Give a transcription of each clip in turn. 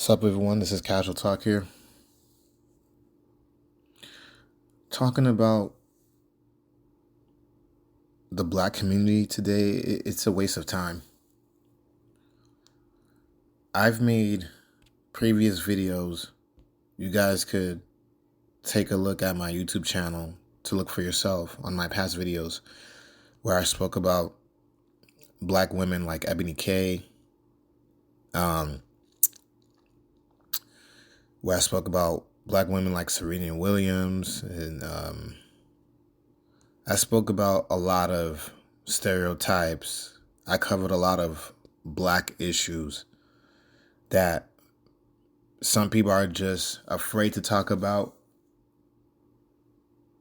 What's up, everyone? This is Casual Talk here. Talking about the black community today, it's a waste of time. I've made previous videos. You guys could take a look at my YouTube channel to look for yourself on my past videos where I spoke about black women like Ebony K, where I spoke about black women like Serena Williams, and I spoke about a lot of stereotypes. I covered a lot of black issues that some people are just afraid to talk about.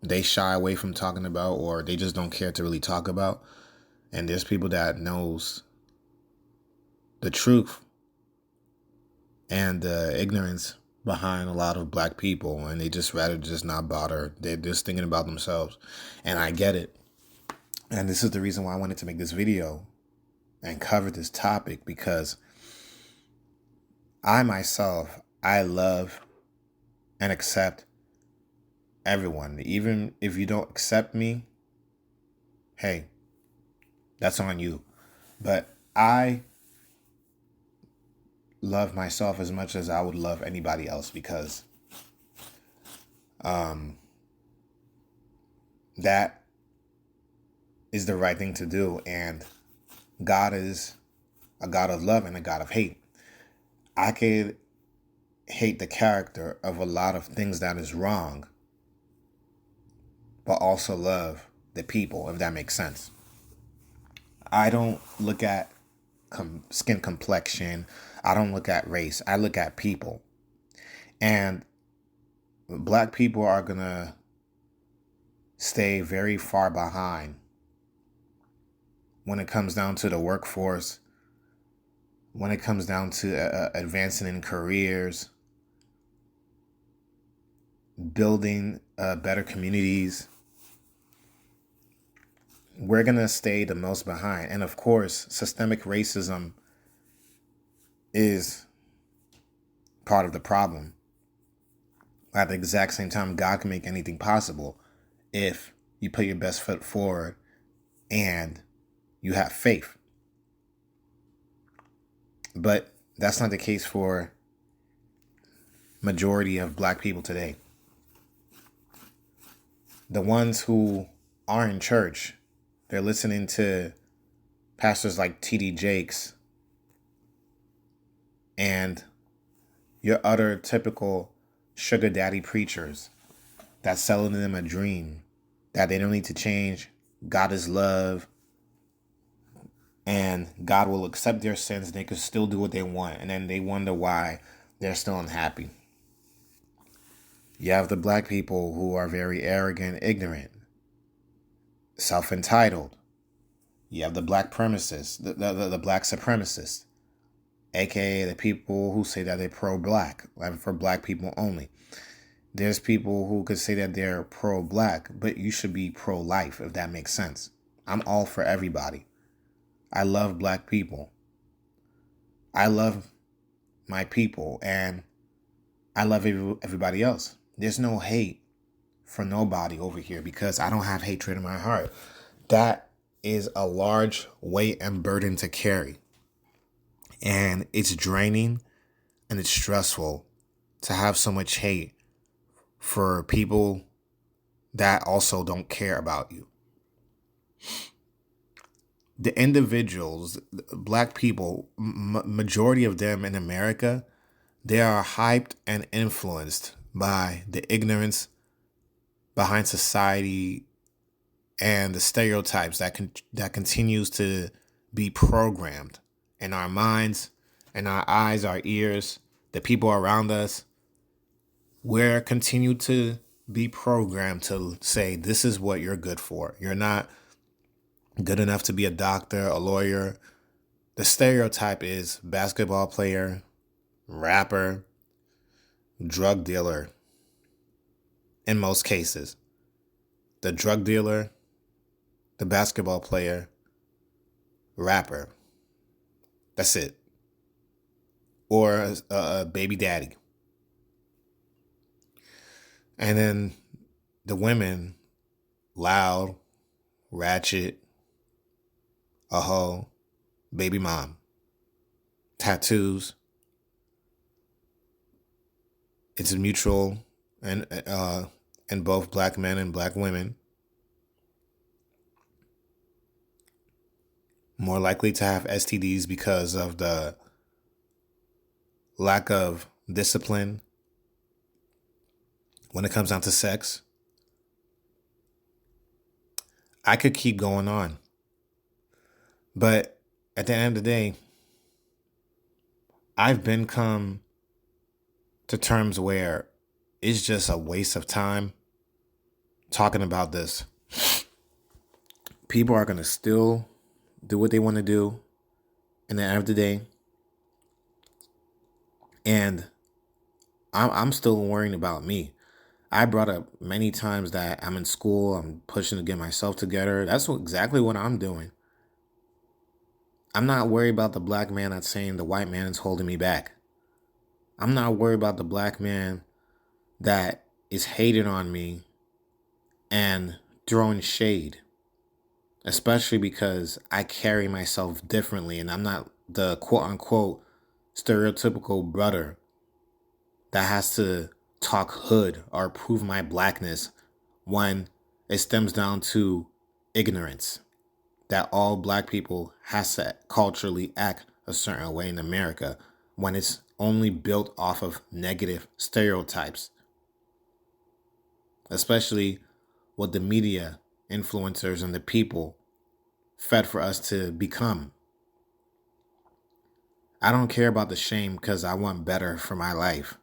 They shy away from talking about, or they just don't care to really talk about. And there's people that knows the truth and the ignorance behind a lot of black people, and they just rather just not bother. They're just thinking about themselves. And I get it. And this is the reason why I wanted to make this video and cover this topic, because I myself, I love and accept everyone. Even if you don't accept me, hey, that's on you. But I love myself as much as I would love anybody else, because that is the right thing to do. And God is a God of love and a God of hate. I could hate the character of a lot of things that is wrong, but also love the people, if that makes sense. I don't look at skin complexion. I don't look at race. I look at people. And black people are going to stay very far behind when it comes down to the workforce, when it comes down to advancing in careers, building better communities. We're going to stay the most behind. And of course, systemic racism is part of the problem. At the exact same time, God can make anything possible if you put your best foot forward and you have faith. But that's not the case for majority of black people today. The ones who are in church, they're listening to pastors like T.D. Jakes and your other typical sugar daddy preachers that's selling them a dream that they don't need to change. God is love, and God will accept their sins. They can still do what they want, and then they wonder why they're still unhappy. You have the black people who are very arrogant, ignorant, self-entitled. You have the black premises, the black supremacists, aka the people who say that they're pro-black, like for black people only. There's people who could say that they're pro-black, but you should be pro-life, if that makes sense. I'm all for everybody. I love black people. I love my people, and I love everybody else. There's no hate for nobody over here, because I don't have hatred in my heart. That is a large weight and burden to carry. And it's draining and it's stressful to have so much hate for people that also don't care about you. The individuals, black people, majority of them in America, they are hyped and influenced by the ignorance behind society and the stereotypes that continues to be programmed in our minds, in our eyes, our ears, the people around us. We're continue to be programmed to say, this is what you're good for. You're not good enough to be a doctor, a lawyer. The stereotype is basketball player, rapper, drug dealer. In most cases, the drug dealer, the basketball player, rapper. That's it. or a baby daddy. And then the women, loud, ratchet, a hoe, baby mom, tattoos. It's mutual, and both black men and black women more likely to have STDs because of the lack of discipline when it comes down to sex. I could keep going on. But at the end of the day, I've been come to terms where it's just a waste of time talking about this. People are going to still do what they want to do in the end of the day. And I'm still worrying about me. I brought up many times that I'm in school, I'm pushing to get myself together. That's exactly what I'm doing. I'm not worried about the black man that's saying the white man is holding me back. I'm not worried about the black man that is hating on me and throwing shade, especially because I carry myself differently and I'm not the quote unquote stereotypical brother that has to talk hood or prove my blackness when it stems down to ignorance that all black people has to culturally act a certain way in America when it's only built off of negative stereotypes, especially what the media influencers and the people fed for us to become. I don't care about the shame because I want better for my life.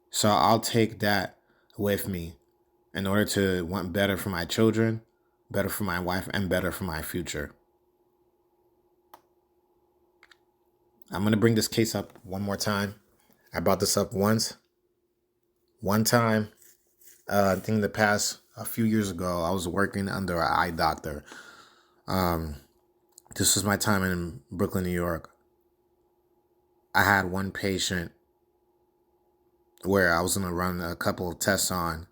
So I'll take that with me in order to want better for my children, better for my wife, and better for my future. I'm going to bring this case up one more time. I brought this up once. One time, I think in the past, a few years ago, I was working under an eye doctor. This was my time in Brooklyn, New York. I had one patient where I was going to run a couple of tests on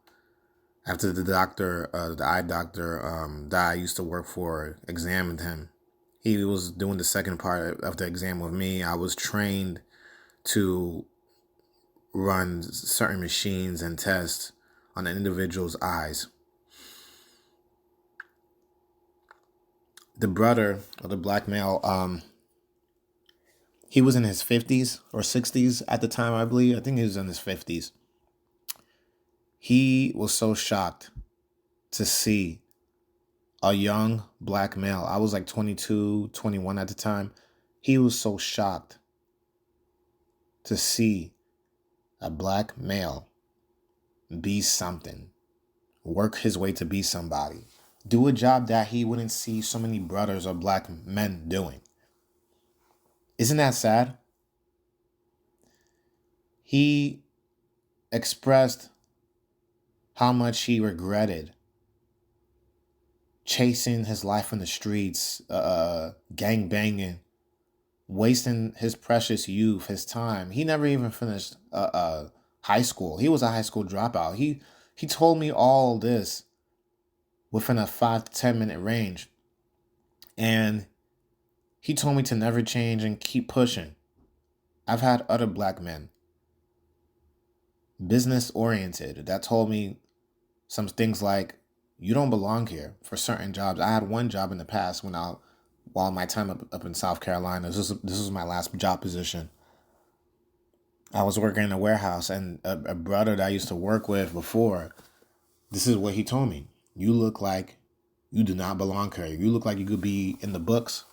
after the doctor, the eye doctor that I used to work for, examined him. He was doing the second part of the exam with me. I was trained to run certain machines and tests on an individual's eyes. The brother, or the black male, he was in his 50s or 60s at the time, I believe. I think he was in his 50s. He was so shocked to see a young black male. I was like 22, 21 at the time. He was so shocked to see a black male be something, work his way to be somebody, do a job that he wouldn't see so many brothers or black men doing. Isn't that sad? He expressed how much he regretted chasing his life in the streets, gang banging, wasting his precious youth, his time. He never even finished high school. He was a high school dropout. He told me all this within a 5 to 10 minute range. And he told me to never change and keep pushing. I've had other black men, business oriented, that told me some things like, you don't belong here for certain jobs. I had one job in the past while my time up in South Carolina. This was my last job position. I was working in a warehouse, and a brother that I used to work with before, this is what he told me. You look like you do not belong here. You look like you could be in the books.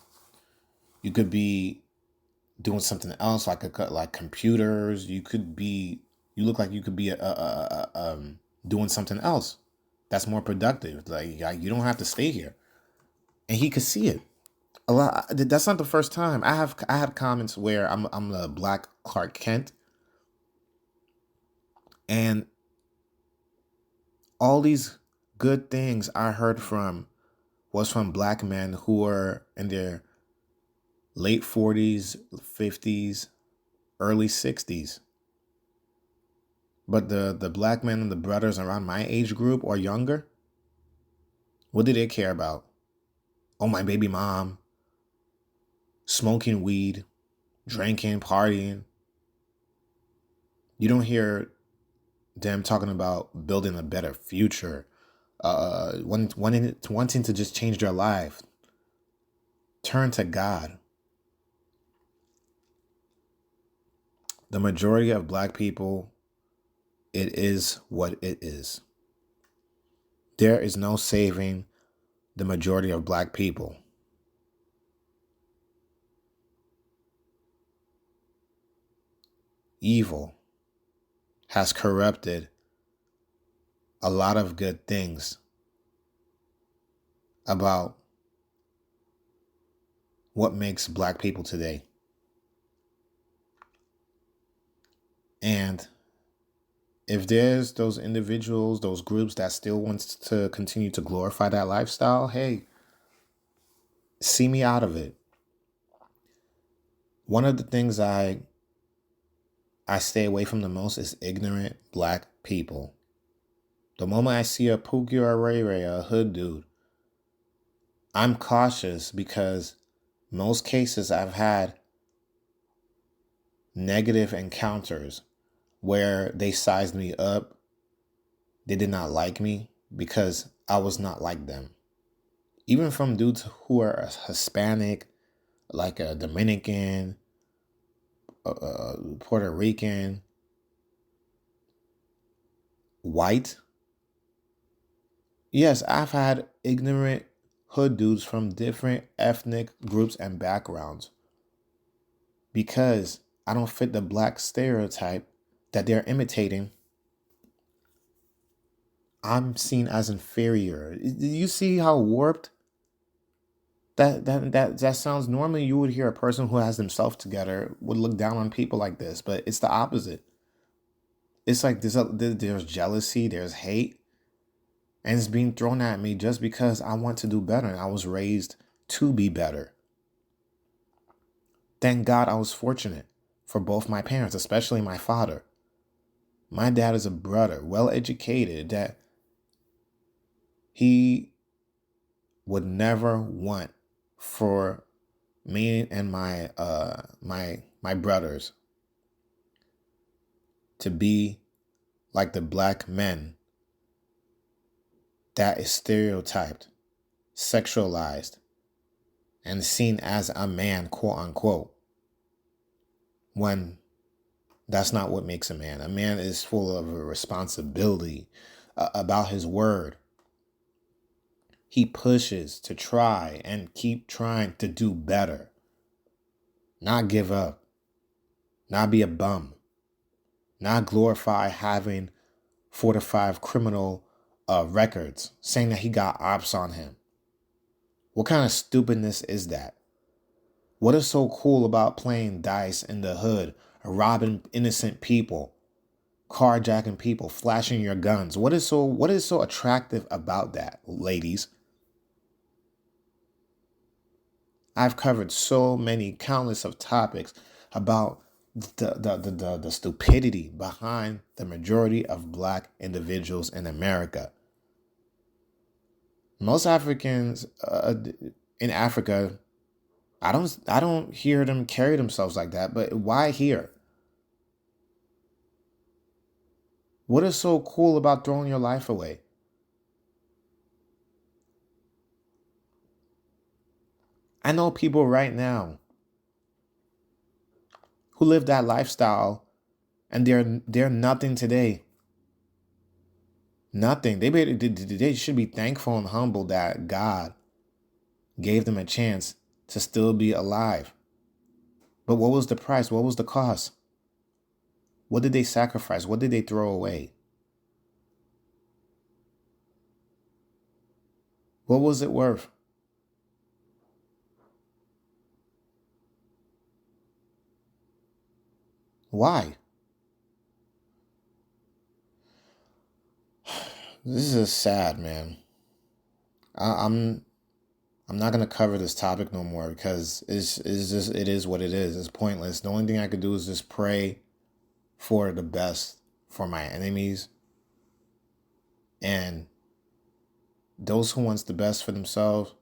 You could be doing something else, like computers. You look like you could be doing something else that's more productive. Like you don't have to stay here. And he could see it. A lot. That's not the first time. I had comments where I'm the black Clark Kent, and all these good things I heard was from black men who were in their late 40s, 50s, early 60s. But the black men and the brothers around my age group or younger, what do they care about? Oh, my baby mom, smoking weed, drinking, partying. You don't hear them talking about building a better future, wanting to just change their life, turn to God. The majority of black people, it is what it is. There is no saving the majority of black people. Evil has corrupted a lot of good things about what makes black people today. And if there's those individuals, those groups that still wants to continue to glorify that lifestyle, hey, see me out of it. One of the things I stay away from the most is ignorant black people. The moment I see a Pookie or a Ray Ray, a hood dude, I'm cautious because most cases I've had negative encounters where they sized me up. They did not like me because I was not like them. Even from dudes who are Hispanic, like a Dominican, Puerto Rican, white. Yes, I've had ignorant hood dudes from different ethnic groups and backgrounds because I don't fit the black stereotype that they're imitating. I'm seen as inferior. Do you see how warped that sounds? Normally you would hear a person who has themselves together would look down on people like this, but it's the opposite. It's like there's jealousy, there's hate, and it's being thrown at me just because I want to do better and I was raised to be better. Thank God I was fortunate for both my parents, especially my father. My dad is a brother, well educated, that he would never want for me and my brothers to be like the black men that is stereotyped, sexualized, and seen as a man, quote unquote, when that's not what makes a man. A man is full of a responsibility about his word. He pushes to try and keep trying to do better, not give up, not be a bum, not glorify having 4 to 5 criminal records, saying that he got ops on him. What kind of stupidness is that? What is so cool about playing dice in the hood, robbing innocent people, carjacking people, flashing your guns? What is so attractive about that, ladies? I've covered so many countless of topics about the stupidity behind the majority of black individuals in America. Most Africans in Africa, I don't hear them carry themselves like that. But why here? What is so cool about throwing your life away? I know people right now who live that lifestyle and they're nothing today. Nothing. They should be thankful and humble that God gave them a chance to still be alive. But what was the price? What was the cost? What did they sacrifice? What did they throw away? What was it worth? Why? This is sad, man. I'm I'm not gonna cover this topic no more because it is what it is. It's pointless. The only thing I could do is just pray for the best for my enemies and those who wants the best for themselves.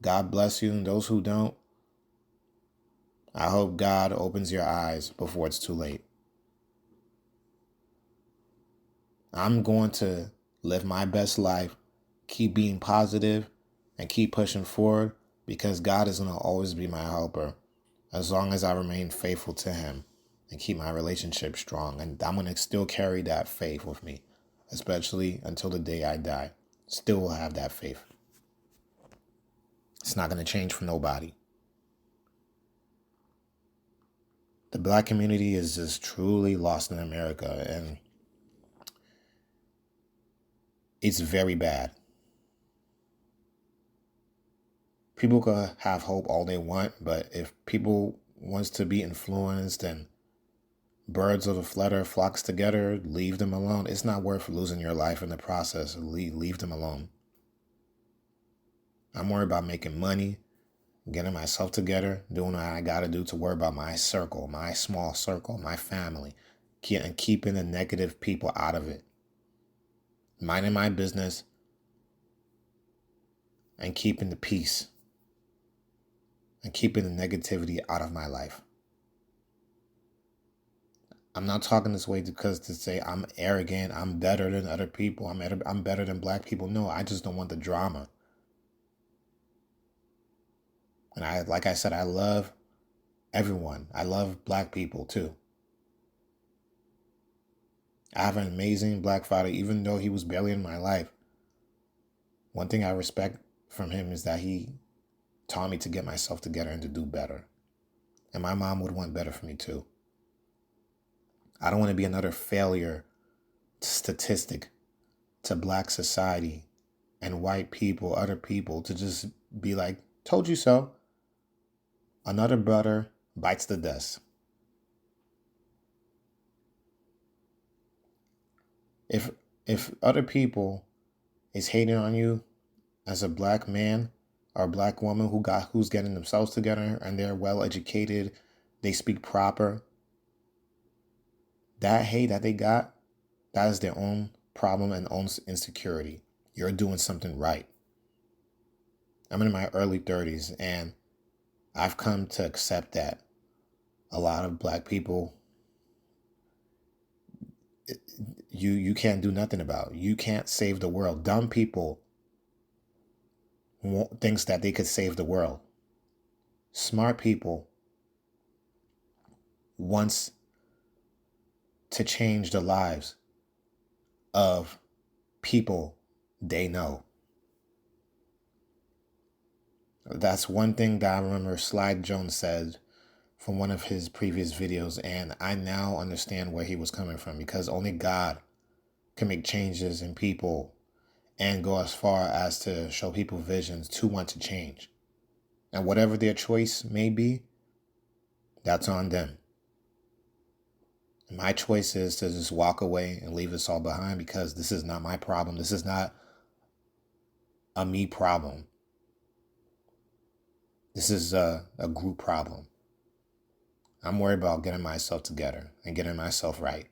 God bless you, and those who don't, I hope God opens your eyes before it's too late. I'm going to live my best life, keep being positive, and keep pushing forward because God is going to always be my helper as long as I remain faithful to Him and keep my relationship strong. And I'm going to still carry that faith with me, especially until the day I die. Still will have that faith. It's not going to change for nobody. The Black community is just truly lost in America, and it's very bad. People could have hope all they want, but if people wants to be influenced and birds of a flutter flocks together, leave them alone. It's not worth losing your life in the process. Leave them alone. I'm worried about making money, getting myself together, doing what I got to do to worry about my circle, my small circle, my family, and keeping the negative people out of it. Minding my business and keeping the peace and keeping the negativity out of my life. I'm not talking this way because to say I'm arrogant, I'm better than other people, I'm better than Black people. No, I just don't want the drama. And like I said, I love everyone. I love Black people too. I have an amazing Black father, even though he was barely in my life. One thing I respect from him is that he taught me to get myself together and to do better. And my mom would want better for me too. I don't want to be another failure statistic to Black society and white people, other people, to just be like, told you so. Another brother bites the dust. If other people is hating on you as a Black man or a Black woman who's getting themselves together and they're well educated, they speak proper, that hate that they got, that is their own problem and own insecurity. You're doing something right. I'm in my early 30s and I've come to accept that a lot of Black people you can't do nothing about. You can't save the world. Dumb people thinks that they could save the world. Smart people wants to change the lives of people they know. That's one thing that I remember Slide Jones said from one of his previous videos, and I now understand where he was coming from, because only God can make changes in people and go as far as to show people visions to want to change. And whatever their choice may be, that's on them. And my choice is to just walk away and leave this all behind, because this is not my problem. This is not a me problem. This is a group problem. I'm worried about getting myself together and getting myself right.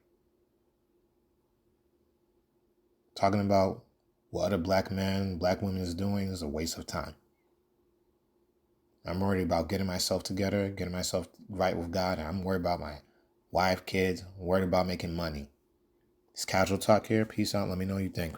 Talking about what other Black men, Black women is doing is a waste of time. I'm worried about getting myself together, getting myself right with God. And I'm worried about my wife, kids. I'm worried about making money. It's Casual Talk here. Peace out. Let me know what you think.